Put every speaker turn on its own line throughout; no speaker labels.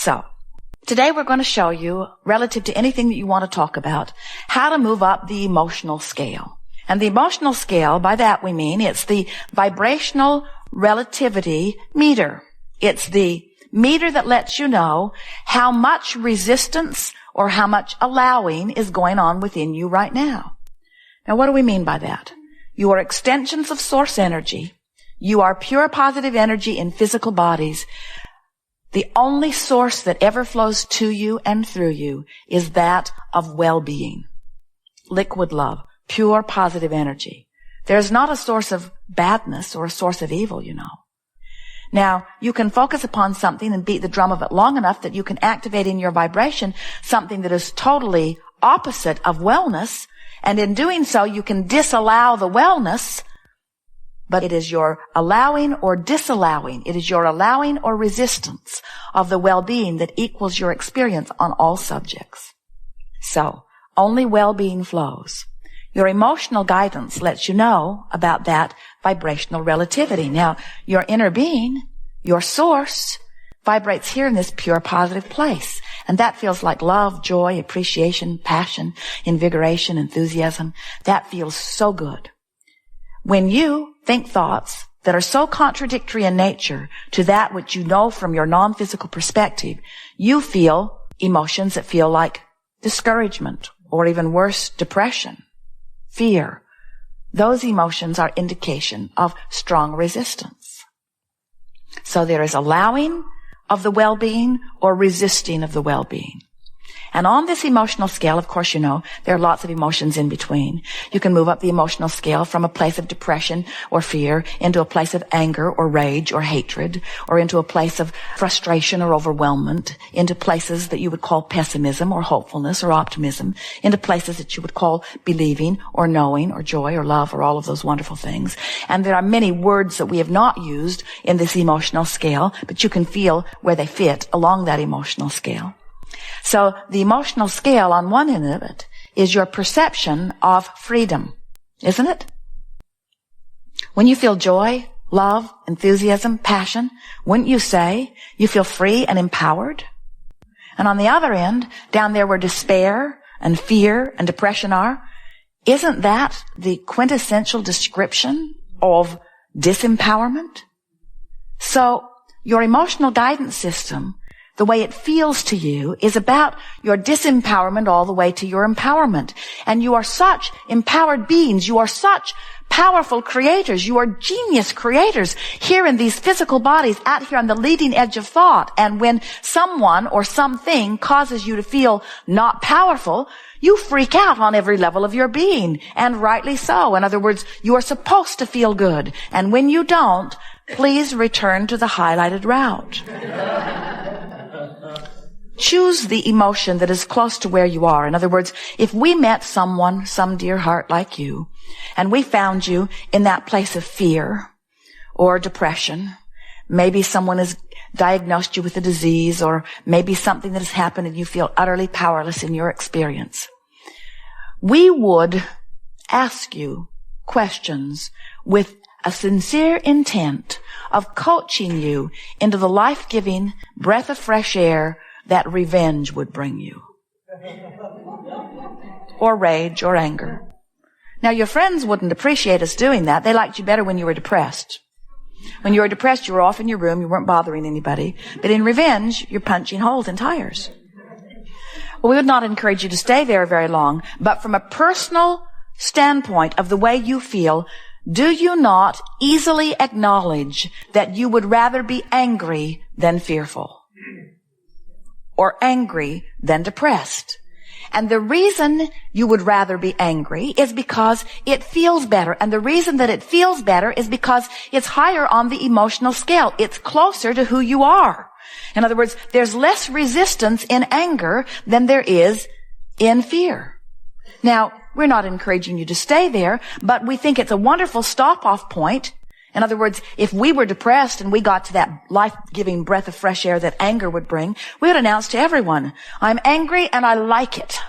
So, today we're going to show you, relative to anything that you want to talk about, how to move up the emotional scale. And the emotional scale, by that we mean, it's the vibrational relativity meter. It's the meter that lets you know how much resistance or how much allowing is going on within you right now. Now, what do we mean by that? You are extensions of source energy. You are pure positive energy in physical bodies. The only source that ever flows to you and through you is that of well-being. Liquid love. Pure positive energy. There's not a source of badness or a source of evil, you know. Now, you can focus upon something and beat the drum of it long enough that you can activate in your vibration something that is totally opposite of wellness, and in doing so, you can disallow the wellness, but it is your allowing or disallowing, it is your allowing or resistance of the well-being that equals your experience on all subjects. So, only well-being flows. Your emotional guidance lets you know about that vibrational relativity. Now, your inner being, your source, vibrates here in this pure positive place. And that feels like love, joy, appreciation, passion, invigoration, enthusiasm. That feels so good. When you think thoughts that are so contradictory in nature to that which you know from your non-physical perspective, you feel emotions that feel like discouragement, or even worse, depression. Fear. Those emotions are indication of strong resistance. So there is allowing of the well-being or resisting of the well-being. And on this emotional scale, of course, you know, there are lots of emotions in between. You can move up the emotional scale from a place of depression or fear into a place of anger or rage or hatred, or into a place of frustration or overwhelmment, into places that you would call pessimism or hopefulness or optimism, into places that you would call believing or knowing or joy or love or all of those wonderful things. And there are many words that we have not used in this emotional scale, but you can feel where they fit along that emotional scale. So the emotional scale on one end of it is your perception of freedom, isn't it? When you feel joy, love, enthusiasm, passion, wouldn't you say you feel free and empowered? And on the other end, down there where despair and fear and depression are, isn't that the quintessential description of disempowerment? So your emotional guidance system, the way it feels to you, is about your disempowerment all the way to your empowerment. And you are such empowered beings. You are such powerful creators. You are genius creators here in these physical bodies, out here on the leading edge of thought. And when someone or something causes you to feel not powerful, you freak out on every level of your being. And rightly so. In other words, you are supposed to feel good. And when you don't, please return to the highlighted route. Choose the emotion that is close to where you are. In other words, if we met someone, some dear heart like you, and we found you in that place of fear or depression, maybe someone has diagnosed you with a disease, or maybe something that has happened and you feel utterly powerless in your experience, we would ask you questions with a sincere intent of coaching you into the life-giving breath of fresh air that revenge would bring you. Or rage or anger. Now, your friends wouldn't appreciate us doing that. They liked you better when you were depressed. When you were depressed, you were off in your room, you weren't bothering anybody. But in revenge, you're punching holes in tires. Well, we would not encourage you to stay there very long, but from a personal standpoint of the way you feel, do you not easily acknowledge that you would rather be angry than fearful? Or angry than depressed? And the reason you would rather be angry is because it feels better. And the reason that it feels better is because it's higher on the emotional scale. It's closer to who you are. In other words, there's less resistance in anger than there is in fear. Now, we're not encouraging you to stay there, but we think it's a wonderful stop-off point. In other words, if we were depressed and we got to that life-giving breath of fresh air that anger would bring, we would announce to everyone, I'm angry and I like it.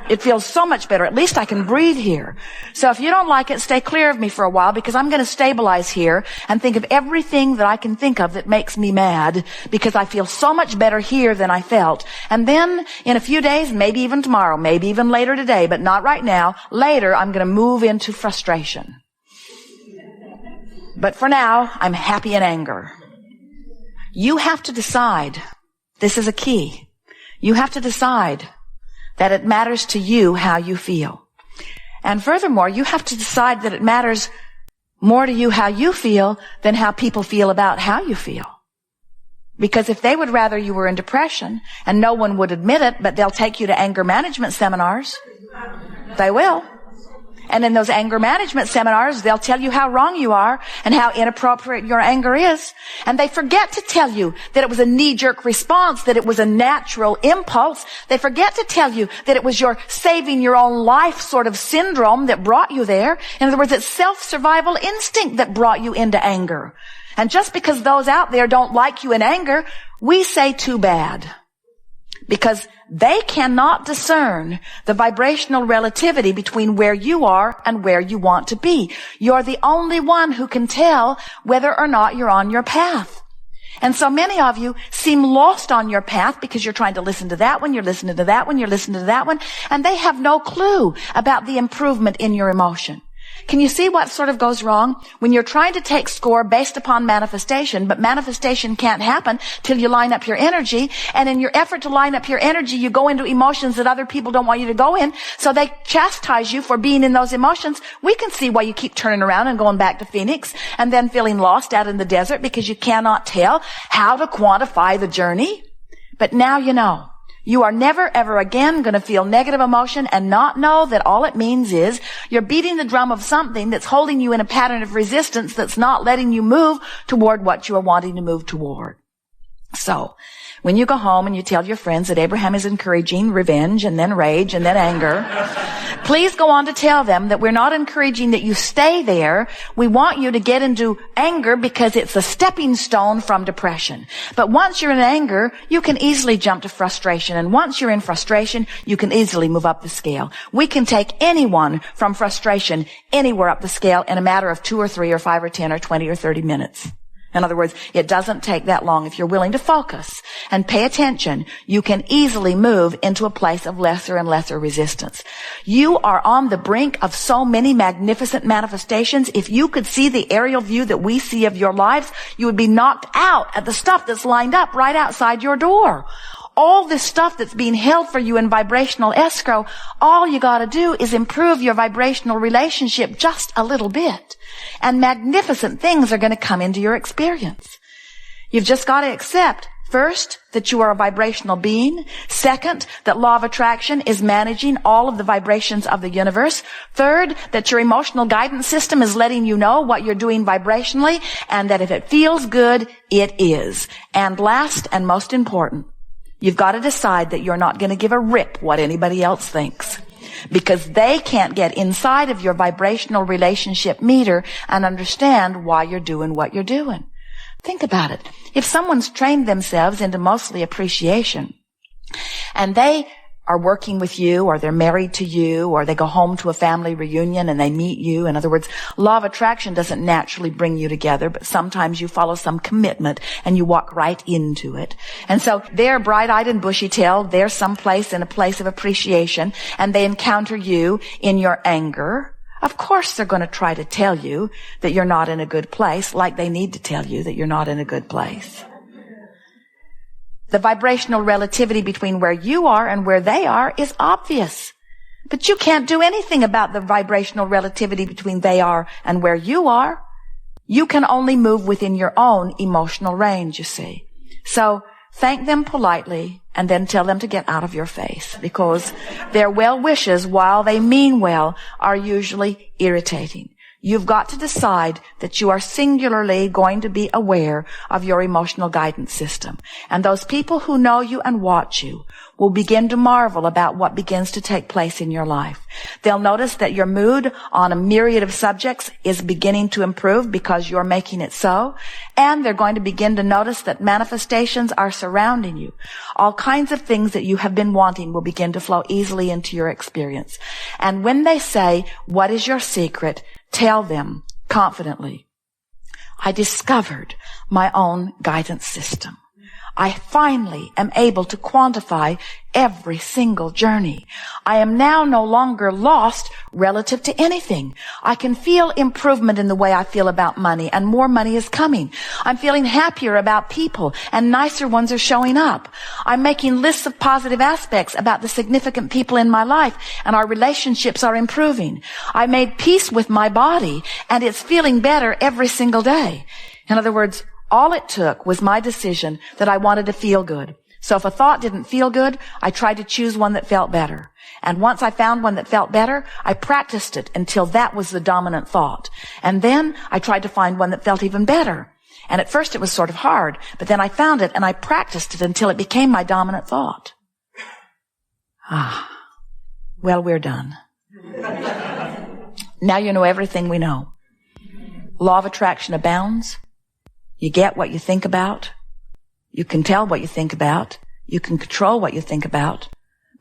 It feels so much better. At least I can breathe here. So if you don't like it, stay clear of me for a while, because I'm going to stabilize here and think of everything that I can think of that makes me mad, because I feel so much better here than I felt. And then in a few days, maybe even tomorrow, maybe even later today, but not right now, later I'm going to move into frustration. But for now, I'm happy in anger. You have to decide. This is a key. You have to decide that it matters to you how you feel. And furthermore, you have to decide that it matters more to you how you feel than how people feel about how you feel. Because if they would rather you were in depression, and no one would admit it, but they'll take you to anger management seminars, they will. And in those anger management seminars, they'll tell you how wrong you are and how inappropriate your anger is. And they forget to tell you that it was a knee-jerk response, that it was a natural impulse. They forget to tell you that it was your saving your own life sort of syndrome that brought you there. In other words, it's self-survival instinct that brought you into anger. And just because those out there don't like you in anger, we say too bad. Because they cannot discern the vibrational relativity between where you are and where you want to be. You're the only one who can tell whether or not you're on your path. And so many of you seem lost on your path because you're trying to listen to that one, you're listening to that one, you're listening to that one, and they have no clue about the improvement in your emotion. Can you see what sort of goes wrong? When you're trying to take score based upon manifestation, but manifestation can't happen till you line up your energy, and in your effort to line up your energy, you go into emotions that other people don't want you to go in, so they chastise you for being in those emotions. We can see why you keep turning around and going back to Phoenix, and then feeling lost out in the desert because you cannot tell how to quantify the journey. But now you know. You are never, ever again going to feel negative emotion and not know that all it means is you're beating the drum of something that's holding you in a pattern of resistance that's not letting you move toward what you are wanting to move toward. So, when you go home and you tell your friends that Abraham is encouraging revenge and then rage and then anger, please go on to tell them that we're not encouraging that you stay there. We want you to get into anger because it's a stepping stone from depression. But once you're in anger, you can easily jump to frustration. And once you're in frustration, you can easily move up the scale. We can take anyone from frustration anywhere up the scale in a matter of 2 or 3 or 5 or 10 or 20 or 30 minutes. In other words, it doesn't take that long. If you're willing to focus and pay attention, you can easily move into a place of lesser and lesser resistance. You are on the brink of so many magnificent manifestations. If you could see the aerial view that we see of your lives, you would be knocked out at the stuff that's lined up right outside your door. All this stuff that's being held for you in vibrational escrow, all you got to do is improve your vibrational relationship just a little bit. And magnificent things are going to come into your experience. You've just got to accept, first, that you are a vibrational being. Second, that law of attraction is managing all of the vibrations of the universe. Third, that your emotional guidance system is letting you know what you're doing vibrationally, and that if it feels good, it is. And last and most important, you've got to decide that you're not going to give a rip what anybody else thinks, because they can't get inside of your vibrational relationship meter and understand why you're doing what you're doing. Think about it. If someone's trained themselves into mostly appreciation, and they are working with you, or they're married to you, or they go home to a family reunion and they meet you. In other words, law of attraction doesn't naturally bring you together, but sometimes you follow some commitment and you walk right into it. And so they're bright-eyed and bushy-tailed. They're someplace in a place of appreciation, and they encounter you in your anger. Of course they're going to try to tell you that you're not in a good place, like they need to tell you that you're not in a good place. The vibrational relativity between where you are and where they are is obvious. But you can't do anything about the vibrational relativity between they are and where you are. You can only move within your own emotional range, you see. So thank them politely and then tell them to get out of your face, because their well wishes, while they mean well, are usually irritating. You've got to decide that you are singularly going to be aware of your emotional guidance system. And those people who know you and watch you will begin to marvel about what begins to take place in your life. They'll notice that your mood on a myriad of subjects is beginning to improve because you're making it so. And they're going to begin to notice that manifestations are surrounding you. All kinds of things that you have been wanting will begin to flow easily into your experience. And when they say, "What is your secret?" tell them confidently, "I discovered my own guidance system. I finally am able to quantify every single journey. I am now no longer lost relative to anything. I can feel improvement in the way I feel about money, and more money is coming. I'm feeling happier about people, and nicer ones are showing up. I'm making lists of positive aspects about the significant people in my life, and our relationships are improving. I made peace with my body, and it's feeling better every single day." In other words, all it took was my decision that I wanted to feel good. So if a thought didn't feel good, I tried to choose one that felt better. And once I found one that felt better, I practiced it until that was the dominant thought. And then I tried to find one that felt even better. And at first it was sort of hard, but then I found it and I practiced it until it became my dominant thought. Well, we're done. Now you know everything we know. Law of attraction abounds. You get what you think about. You can tell what you think about. You can control what you think about.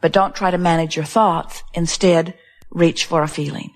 But don't try to manage your thoughts. Instead, reach for a feeling.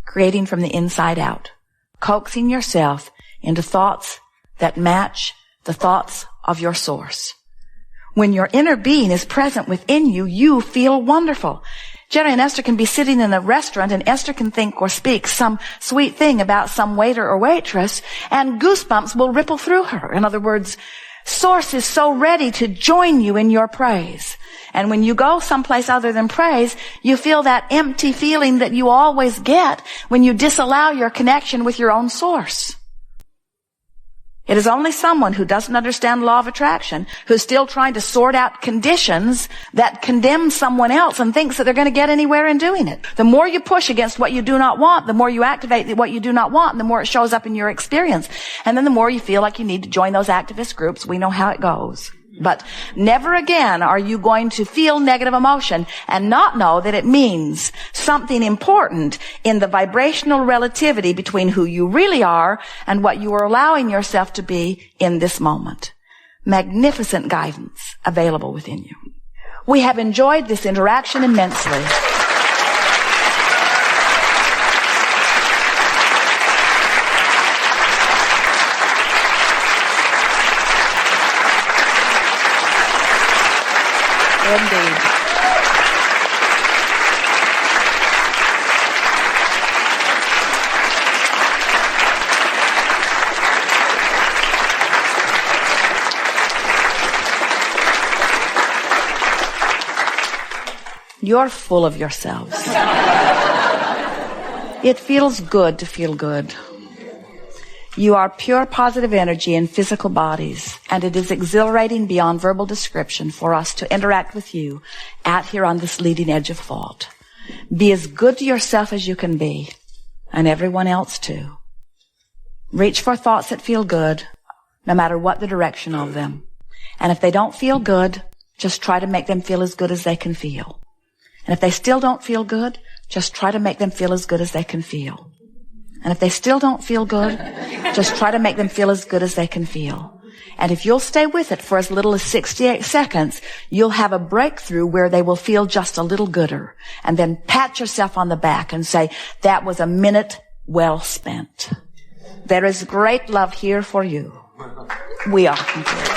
Creating from the inside out. Coaxing yourself into thoughts that match the thoughts of your source. When your inner being is present within you, you feel wonderful. Jerry and Esther can be sitting in a restaurant, and Esther can think or speak some sweet thing about some waiter or waitress, and goosebumps will ripple through her. In other words, Source is so ready to join you in your praise. And when you go someplace other than praise, you feel that empty feeling that you always get when you disallow your connection with your own source. It is only someone who doesn't understand the law of attraction, who's still trying to sort out conditions, that condemns someone else and thinks that they're going to get anywhere in doing it. The more you push against what you do not want, the more you activate what you do not want, and the more it shows up in your experience. And then the more you feel like you need to join those activist groups. We know how it goes. But never again are you going to feel negative emotion and not know that it means something important in the vibrational relativity between who you really are and what you are allowing yourself to be in this moment. Magnificent guidance available within you. We have enjoyed this interaction immensely. Indeed. You're full of yourselves. It feels good to feel good. You are pure positive energy in physical bodies, and it is exhilarating beyond verbal description for us to interact with you out here on this leading edge of thought. Be as good to yourself as you can be, and everyone else too. Reach for thoughts that feel good, no matter what the direction of them. And if they don't feel good, just try to make them feel as good as they can feel. And if they still don't feel good, just try to make them feel as good as they can feel. And if they still don't feel good, just try to make them feel as good as they can feel. And if you'll stay with it for as little as 68 seconds, you'll have a breakthrough where they will feel just a little gooder. And then pat yourself on the back and say, that was a minute well spent. There is great love here for you. We are complete.